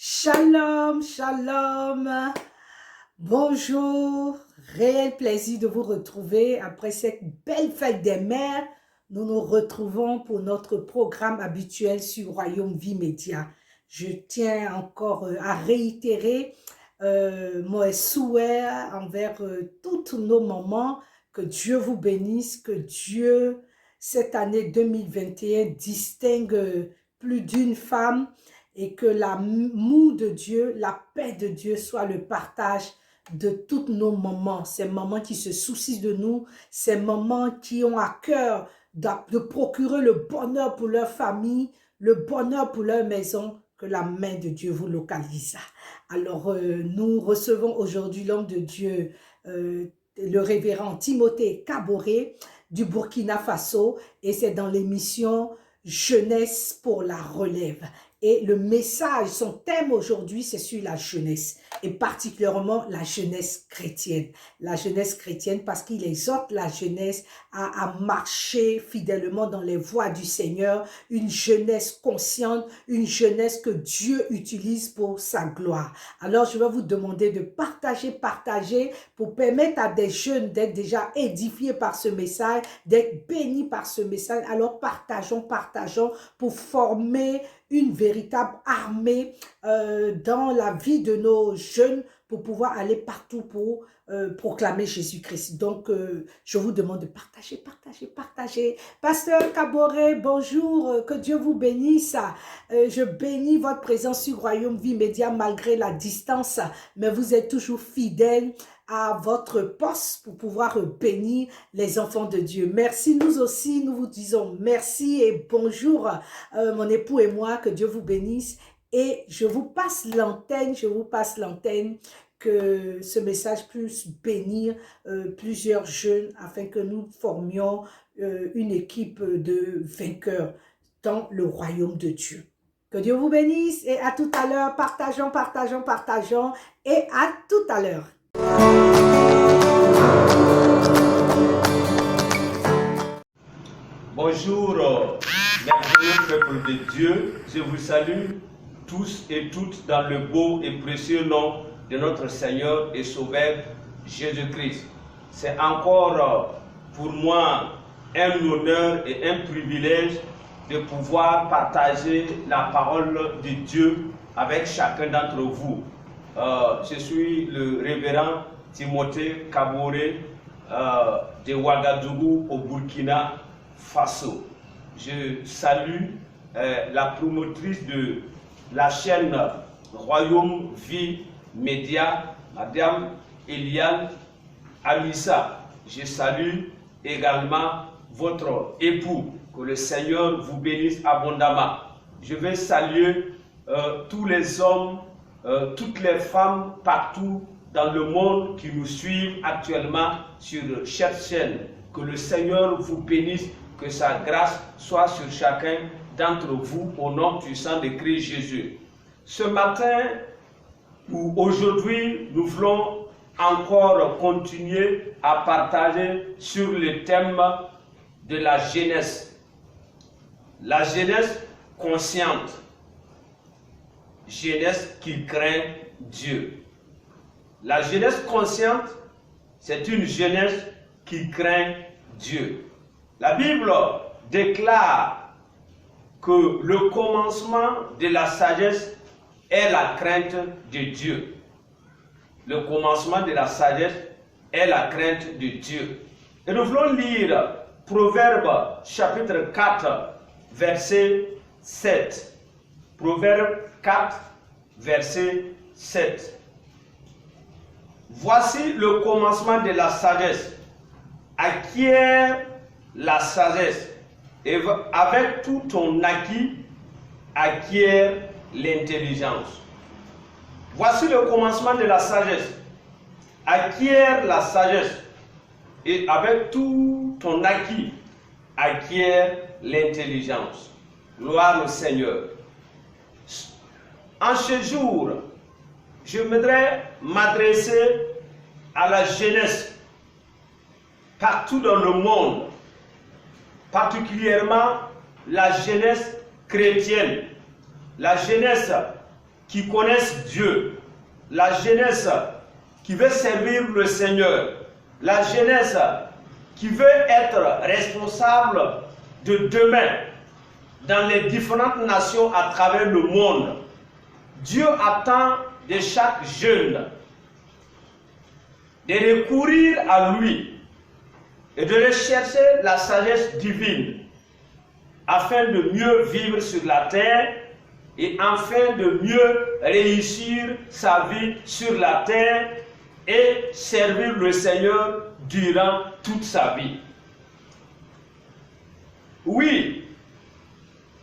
Shalom, shalom, bonjour, réel plaisir de vous retrouver après cette belle fête des mères. Nous nous retrouvons pour notre programme habituel sur Royaume Vie Média. Je tiens encore à réitérer mon souhait envers tous nos mamans, que Dieu vous bénisse, que Dieu, cette année 2021, distingue plus d'une femme, et que l'amour de Dieu, la paix de Dieu soit le partage de toutes nos mamans, ces mamans qui se soucient de nous, ces mamans qui ont à cœur de procurer le bonheur pour leur famille, le bonheur pour leur maison, que la main de Dieu vous localise. Alors, nous recevons aujourd'hui l'homme de Dieu, le révérend Timothée Kaboré du Burkina Faso, et c'est dans l'émission Jeunesse pour la relève. Et le message, son thème aujourd'hui, c'est sur la jeunesse, et particulièrement la jeunesse chrétienne. La jeunesse chrétienne parce qu'il exhorte la jeunesse à marcher fidèlement dans les voies du Seigneur, une jeunesse consciente, une jeunesse que Dieu utilise pour sa gloire. Alors, je vais vous demander de partager pour permettre à des jeunes d'être déjà édifiés par ce message, d'être bénis par ce message. Alors, partageons pour former une véritable armée dans la vie de nos jeunes pour pouvoir aller partout pour proclamer Jésus-Christ. Donc, je vous demande de partager. Pasteur Kaboré, bonjour, que Dieu vous bénisse. Je bénis votre présence sur Royaume Vie Média malgré la distance, mais vous êtes toujours fidèle à votre poste pour pouvoir bénir les enfants de Dieu. Merci, nous aussi, nous vous disons merci et bonjour, mon époux et moi, que Dieu vous bénisse. Et je vous passe l'antenne, que ce message puisse bénir plusieurs jeunes afin que nous formions une équipe de vainqueurs dans le royaume de Dieu. Que Dieu vous bénisse et à tout à l'heure. Partageons et à tout à l'heure. Bonjour, merveilleux peuple de Dieu, je vous salue tous et toutes dans le beau et précieux nom de notre Seigneur et Sauveur Jésus-Christ. C'est encore pour moi un honneur et un privilège de pouvoir partager la parole de Dieu avec chacun d'entre vous. Je suis le révérend Timothée Kaboré de Ouagadougou au Burkina Faso. Je salue la promotrice de la chaîne Royaume Vie Média, Madame Eliane Alissa. Je salue également votre époux. Que le Seigneur vous bénisse abondamment. Je vais saluer tous les hommes, toutes les femmes partout dans le monde qui nous suivent actuellement sur cette chaîne. Que le Seigneur vous bénisse, que sa grâce soit sur chacun d'entre vous au nom puissant de Christ Jésus. Ce matin ou aujourd'hui, nous voulons encore continuer à partager sur le thème de la jeunesse. La jeunesse consciente, jeunesse qui craint Dieu. La jeunesse consciente, c'est une jeunesse qui craint Dieu. La Bible déclare que le commencement de la sagesse est la crainte de Dieu. Le commencement de la sagesse est la crainte de Dieu. Et nous voulons lire Proverbe chapitre 4, verset 7. Proverbe 4, verset 7. Voici le commencement de la sagesse. Acquiert la sagesse, et avec tout ton acquis, acquiert l'intelligence. Voici le commencement de la sagesse. Acquiert la sagesse. Et avec tout ton acquis, acquiert l'intelligence. Gloire au Seigneur. En ce jour, je voudrais m'adresser à la jeunesse partout dans le monde, particulièrement la jeunesse chrétienne, la jeunesse qui connaisse Dieu, la jeunesse qui veut servir le Seigneur, la jeunesse qui veut être responsable de demain dans les différentes nations à travers le monde. Dieu attend de chaque jeune de recourir à lui et de rechercher la sagesse divine afin de mieux vivre sur la terre et afin de mieux réussir sa vie sur la terre et servir le Seigneur durant toute sa vie. Oui,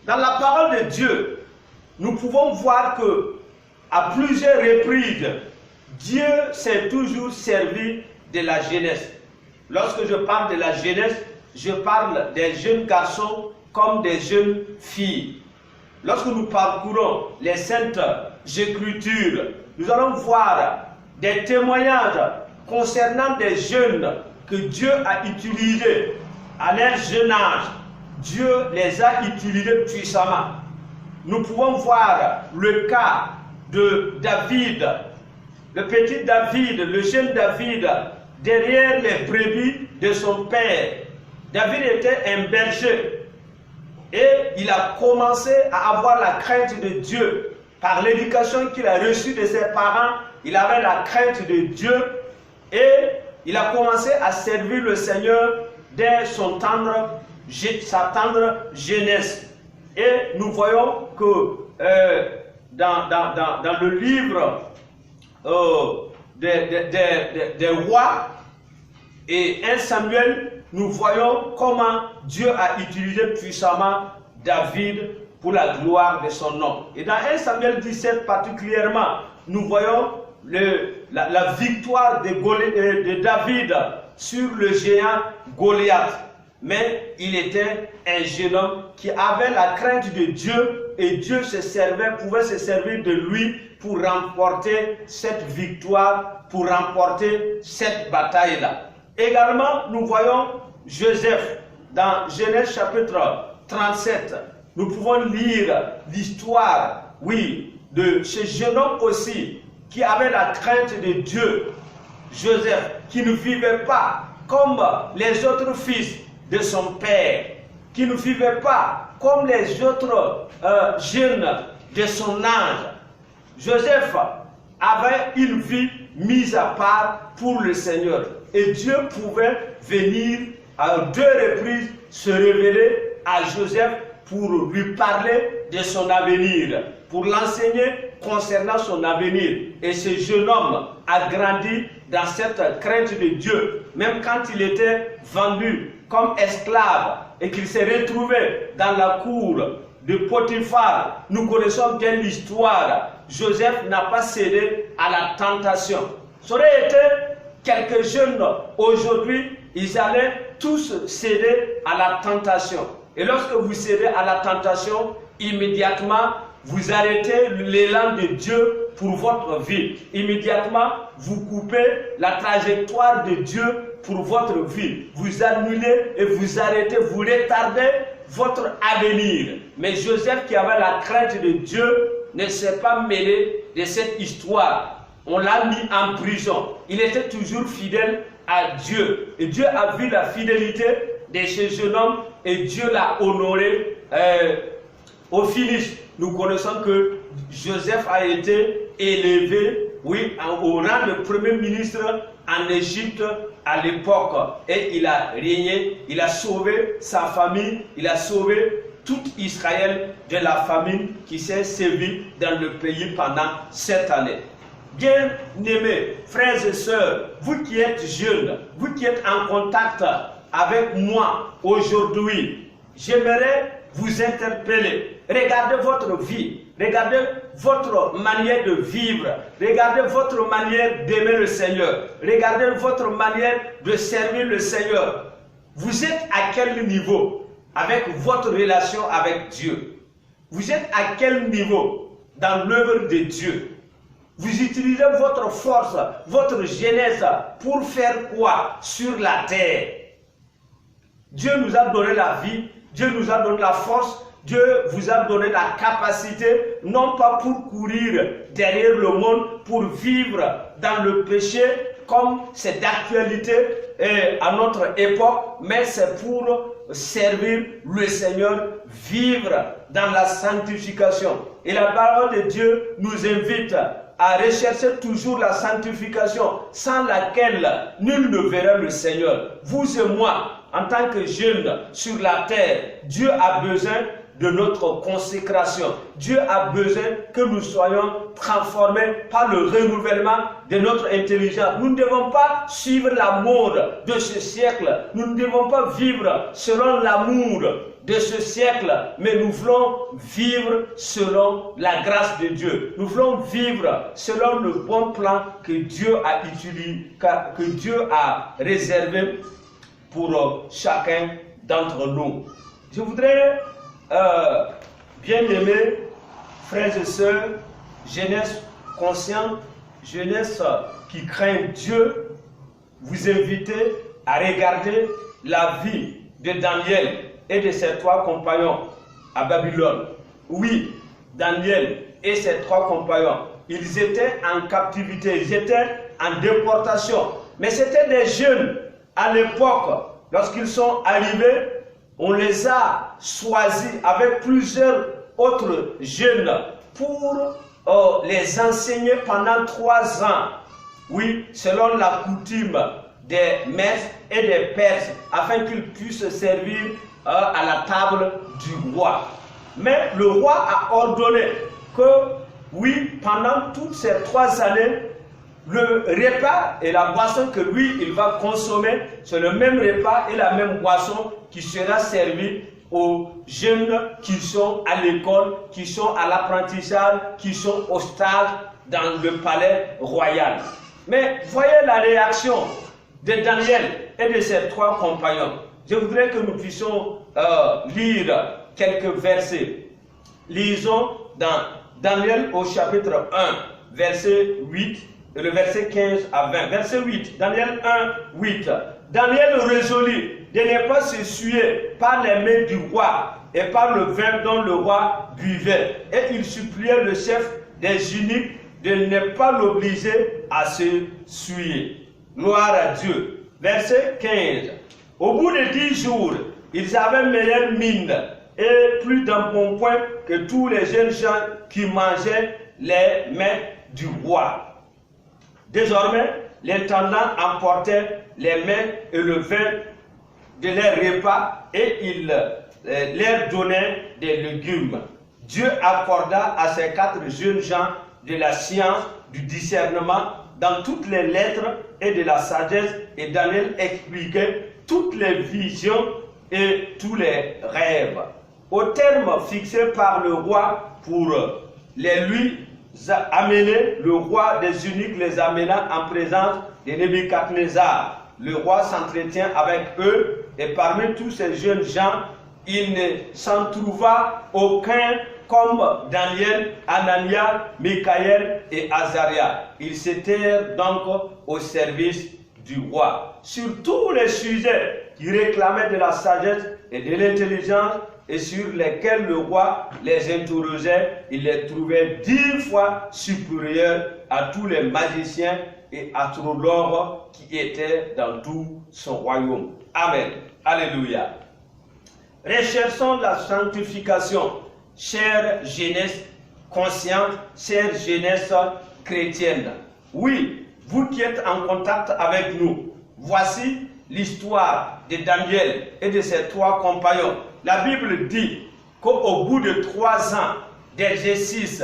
dans la parole de Dieu, nous pouvons voir que à plusieurs reprises, Dieu s'est toujours servi de la jeunesse. Lorsque je parle de la jeunesse, je parle des jeunes garçons comme des jeunes filles. Lorsque nous parcourons les saintes écritures, nous allons voir des témoignages concernant des jeunes que Dieu a utilisés à leur jeune âge. Dieu les a utilisés puissamment. Nous pouvons voir le cas de David, le petit David, le jeune David, derrière les brebis de son père. David était un berger et il a commencé à avoir la crainte de Dieu. Par l'éducation qu'il a reçue de ses parents, il avait la crainte de Dieu et il a commencé à servir le Seigneur dès sa tendre jeunesse. Et nous voyons que dans le livre des rois et 1 Samuel, nous voyons comment Dieu a utilisé puissamment David pour la gloire de son nom. Et dans 1 Samuel 17 particulièrement, nous voyons la victoire de David sur le géant Goliath. Mais il était un jeune homme qui avait la crainte de Dieu et Dieu pouvait se servir de lui pour remporter cette victoire, pour remporter cette bataille-là. Également, nous voyons Joseph dans Genèse chapitre 37. Nous pouvons lire l'histoire, oui, de ce jeune homme aussi qui avait la crainte de Dieu. Joseph, qui ne vivait pas comme les autres fils de son père, qui ne vivait pas comme les autres jeunes de son âge. Joseph avait une vie mise à part pour le Seigneur. Et Dieu pouvait venir à 2 reprises se révéler à Joseph pour lui parler de son avenir, pour l'enseigner concernant son avenir. Et ce jeune homme a grandi dans cette crainte de Dieu, même quand il était vendu comme esclave et qu'il s'est retrouvé dans la cour de Potiphar. Nous connaissons bien l'histoire. Joseph n'a pas cédé à la tentation. Ça aurait été quelques jeunes aujourd'hui, ils allaient tous céder à la tentation. Et lorsque vous cédez à la tentation, immédiatement, vous arrêtez l'élan de Dieu pour votre vie. Immédiatement, vous coupez la trajectoire de Dieu pour votre vie. Vous annulez et vous arrêtez, vous retardez votre avenir. Mais Joseph, qui avait la crainte de Dieu, ne s'est pas mêlé de cette histoire. On l'a mis en prison. Il était toujours fidèle à Dieu. Et Dieu a vu la fidélité de ce jeune homme et Dieu l'a honoré. Au finish, nous connaissons que Joseph a été élevé, oui, au rang de premier ministre en Égypte à l'époque. Et il a régné, il a sauvé sa famille, il a sauvé tout Israël de la famine qui s'est sévie dans le pays pendant 7 années. Bien-aimés, frères et sœurs, vous qui êtes jeunes, vous qui êtes en contact avec moi aujourd'hui, j'aimerais vous interpeller regardez votre vie, regardez votre manière de vivre, regardez votre manière d'aimer le Seigneur, regardez votre manière de servir le Seigneur. Vous êtes à quel niveau avec votre relation avec Dieu? Vous êtes à quel niveau dans l'œuvre de Dieu? Vous utilisez votre force, votre jeunesse pour faire quoi sur la terre? Dieu nous a donné la vie, Dieu nous a donné la force, Dieu vous a donné la capacité, non pas pour courir derrière le monde, pour vivre dans le péché, comme c'est d'actualité à notre époque, mais c'est pour servir le Seigneur, vivre dans la sanctification. Et la parole de Dieu nous invite à rechercher toujours la sanctification, sans laquelle nul ne verra le Seigneur. Vous et moi, en tant que jeunes sur la terre, Dieu a besoin de notre consécration. Dieu a besoin que nous soyons transformés par le renouvellement de notre intelligence. Nous ne devons pas suivre la mode de ce siècle. Nous ne devons pas vivre selon l'amour de ce siècle, mais nous voulons vivre selon la grâce de Dieu. Nous voulons vivre selon le bon plan que Dieu a utilisé, que Dieu a réservé pour chacun d'entre nous. Je voudrais, bien-aimés, frères et sœurs, jeunesse consciente, jeunesse qui craint Dieu, vous inviter à regarder la vie de Daniel et de ses 3 compagnons à Babylone. Oui, Daniel et ses 3 compagnons, ils étaient en captivité, ils étaient en déportation, mais c'était des jeunes. À l'époque, lorsqu'ils sont arrivés, on les a choisis avec plusieurs autres jeunes pour les enseigner pendant 3 ans. Oui, selon la coutume des Mèdes et des Perses, afin qu'ils puissent servir à la table du roi. Mais le roi a ordonné que, oui, pendant toutes ces 3 années, le repas et la boisson que lui, il va consommer, c'est le même repas et la même boisson qui sera servie aux jeunes qui sont à l'école, qui sont à l'apprentissage, qui sont au stage dans le palais royal. Mais voyez la réaction de Daniel et de ses 3 compagnons. Je voudrais que nous puissions lire quelques versets. Lisons dans Daniel au chapitre 1, verset 8. Et le verset 15 à 20. Verset 8. Daniel 1, 8. Daniel résolut de ne pas se suer par les mains du roi et par le vin dont le roi buvait. Et il suppliait le chef des eunuques de ne pas l'obliger à se suer. Gloire à Dieu. Verset 15. Au bout de 10 jours, ils avaient meilleure mine et plus d'embonpoint que tous les jeunes gens qui mangeaient les mets du roi. Désormais, l'intendant emportait les mets et le vin de leurs repas et il leur donnait des légumes. Dieu accorda à ces 4 jeunes gens de la science, du discernement, dans toutes les lettres et de la sagesse, et Daniel expliquait toutes les visions et tous les rêves. Au terme fixé par le roi pour les lui amener, le roi des eunuques les amena en présence de Nebuchadnezzar. Le roi s'entretient avec eux et parmi tous ces jeunes gens, il ne s'en trouva aucun comme Daniel, Anania, Michaël et Azaria. Ils s'étaient donc au service du roi. Sur tous les sujets qui réclamaient de la sagesse et de l'intelligence et sur lesquels le roi les interrogeait, il les trouvait 10 fois supérieurs à tous les magiciens et astrologues qui étaient dans tout son royaume. Amen. Alléluia. Recherchons la sanctification, chère jeunesse consciente, chère jeunesse chrétienne. Oui, vous qui êtes en contact avec nous, voici l'histoire de Daniel et de ses 3 compagnons. La Bible dit qu'au bout de 3 ans d'exercice,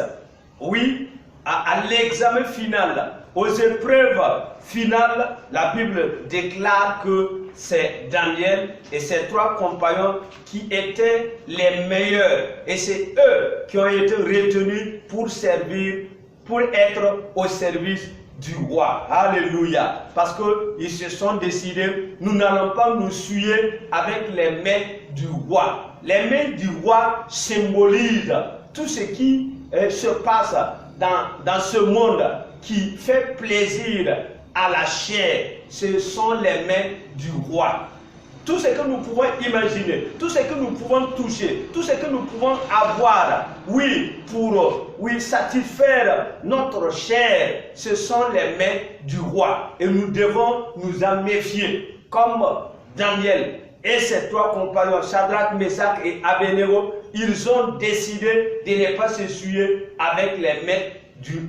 oui, à l'examen final, aux épreuves finales, la Bible déclare que c'est Daniel et ses 3 compagnons qui étaient les meilleurs. Et c'est eux qui ont été retenus pour servir, pour être au service du roi. Alléluia. Parce qu'ils se sont décidés, nous n'allons pas nous souiller avec les mains du roi. Les mains du roi symbolisent tout ce qui se passe dans ce monde qui fait plaisir à la chair. Ce sont les mains du roi. Tout ce que nous pouvons imaginer, tout ce que nous pouvons toucher, tout ce que nous pouvons avoir, oui, pour satisfaire notre chair, ce sont les mains du roi. Et nous devons nous en méfier. Comme Daniel et ses 3 compagnons, Shadrach, Meshach et Abednego, ils ont décidé de ne pas se souiller avec les mains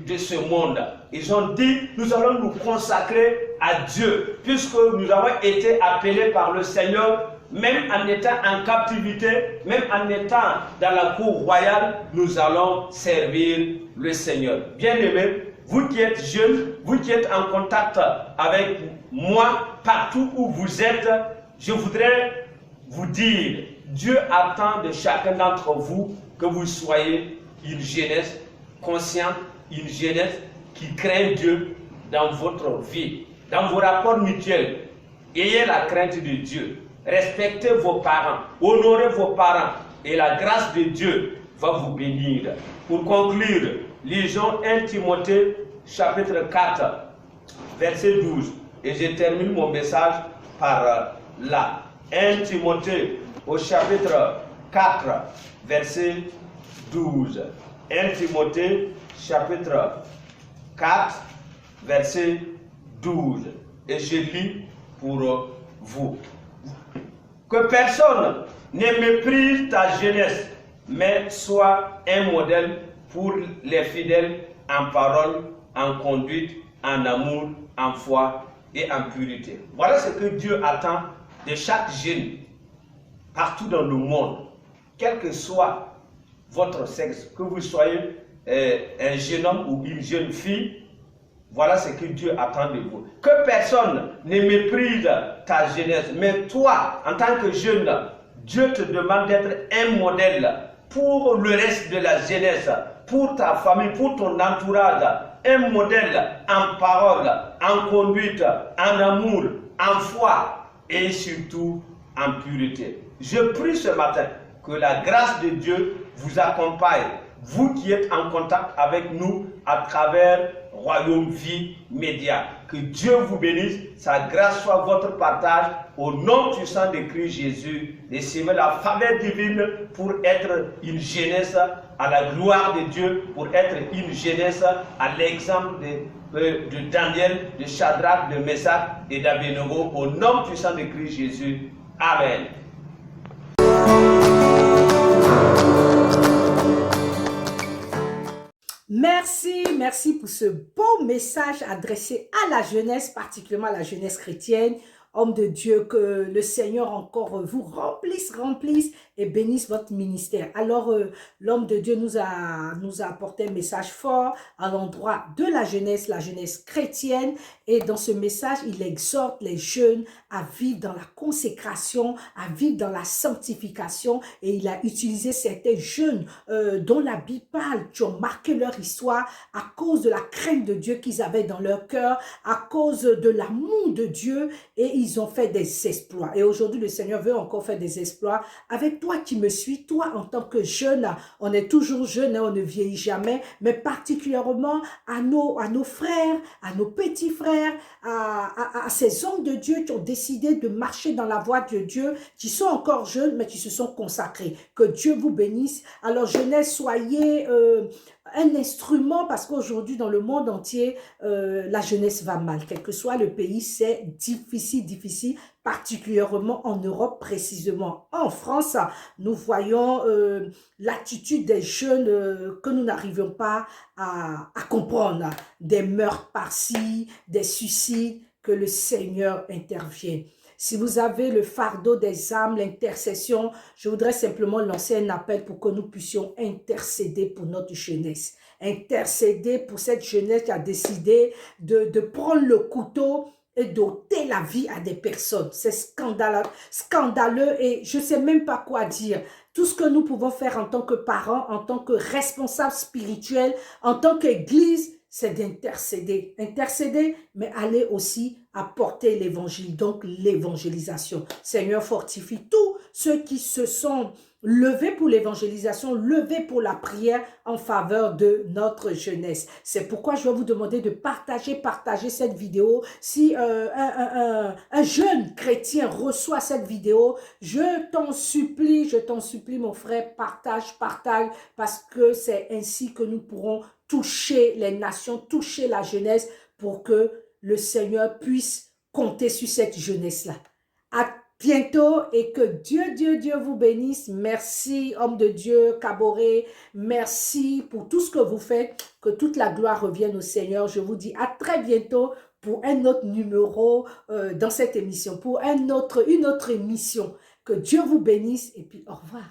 de ce monde. Ils ont dit, nous allons nous consacrer à Dieu, puisque nous avons été appelés par le Seigneur, même en étant en captivité, même en étant dans la cour royale, nous allons servir le Seigneur. Bien-aimés, vous qui êtes jeunes, vous qui êtes en contact avec moi, partout où vous êtes, je voudrais vous dire, Dieu attend de chacun d'entre vous que vous soyez une jeunesse consciente, une jeunesse qui craint Dieu dans votre vie, dans vos rapports mutuels. Ayez la crainte de Dieu. Respectez vos parents, honorez vos parents et la grâce de Dieu va vous bénir. Pour conclure, lisons 1 Timothée chapitre 4, verset 12. Et je termine mon message par là. 1 Timothée au chapitre 4, verset 12. 1 Timothée chapitre 4, verset 12. Et je lis pour vous. Que personne ne méprise ta jeunesse, mais sois un modèle pour les fidèles en parole, en conduite, en amour, en foi et en pureté. Voilà ce que Dieu attend de chaque jeune partout dans le monde, quel que soit votre sexe, que vous soyez un jeune homme ou une jeune fille. Voilà ce que Dieu attend de vous. Que personne ne méprise ta jeunesse. Mais toi, en tant que jeune, Dieu te demande d'être un modèle pour le reste de la jeunesse, pour ta famille, pour ton entourage. Un modèle en parole, en conduite, en amour, en foi et surtout en pureté. Je prie ce matin que la grâce de Dieu vous accompagne, vous qui êtes en contact avec nous à travers Royaume Vie Média. Que Dieu vous bénisse, sa grâce soit votre partage. Au nom puissant de Christ Jésus, recevez la faveur divine pour être une jeunesse à la gloire de Dieu, pour être une jeunesse à l'exemple de Daniel, de Shadrach, de Meshach et d'Abednego. Au nom puissant de Christ Jésus. Amen. Merci pour ce beau message adressé à la jeunesse, particulièrement à la jeunesse chrétienne. Homme de Dieu, que le Seigneur encore vous remplisse et bénisse votre ministère. Alors, l'homme de Dieu nous a apporté un message fort à l'endroit de la jeunesse chrétienne. Et dans ce message, il exhorte les jeunes à vivre dans la consécration, à vivre dans la sanctification. Et il a utilisé certains jeunes dont la Bible parle, qui ont marqué leur histoire à cause de la crainte de Dieu qu'ils avaient dans leur cœur, à cause de l'amour de Dieu, et ils ont fait des exploits. Et aujourd'hui, le Seigneur veut encore faire des exploits avec toi qui me suis, toi en tant que jeune. On est toujours jeune, on ne vieillit jamais, mais particulièrement à nos frères, à nos petits frères, à ces hommes de Dieu qui ont décidé de marcher dans la voie de Dieu, qui sont encore jeunes, mais qui se sont consacrés. Que Dieu vous bénisse. Alors, jeunesse, soyez un instrument, parce qu'aujourd'hui, dans le monde entier, la jeunesse va mal. Quel que soit le pays, c'est difficile, particulièrement en Europe, précisément en France. Nous voyons l'attitude des jeunes que nous n'arrivons pas à comprendre. Des meurtres par-ci, des suicides, que le Seigneur intervienne. Si vous avez le fardeau des âmes, l'intercession, je voudrais simplement lancer un appel pour que nous puissions intercéder pour notre jeunesse. Intercéder pour cette jeunesse qui a décidé de prendre le couteau et d'ôter la vie à des personnes. C'est scandaleux, scandaleux et je ne sais même pas quoi dire. Tout ce que nous pouvons faire en tant que parents, en tant que responsables spirituels, en tant qu'Église, c'est d'intercéder. Intercéder, mais aller aussi apporter l'évangile, donc l'évangélisation. Seigneur, fortifie tous ceux qui se sont levés pour l'évangélisation, levés pour la prière en faveur de notre jeunesse. C'est pourquoi je vais vous demander de partager cette vidéo. Si un jeune chrétien reçoit cette vidéo, je t'en supplie mon frère, partage, parce que c'est ainsi que nous pourrons toucher les nations, toucher la jeunesse pour que le Seigneur puisse compter sur cette jeunesse-là. À bientôt et que Dieu vous bénisse. Merci, homme de Dieu, Kaboré. Merci pour tout ce que vous faites. Que toute la gloire revienne au Seigneur. Je vous dis à très bientôt pour un autre numéro dans cette émission, pour une autre émission. Que Dieu vous bénisse et puis au revoir.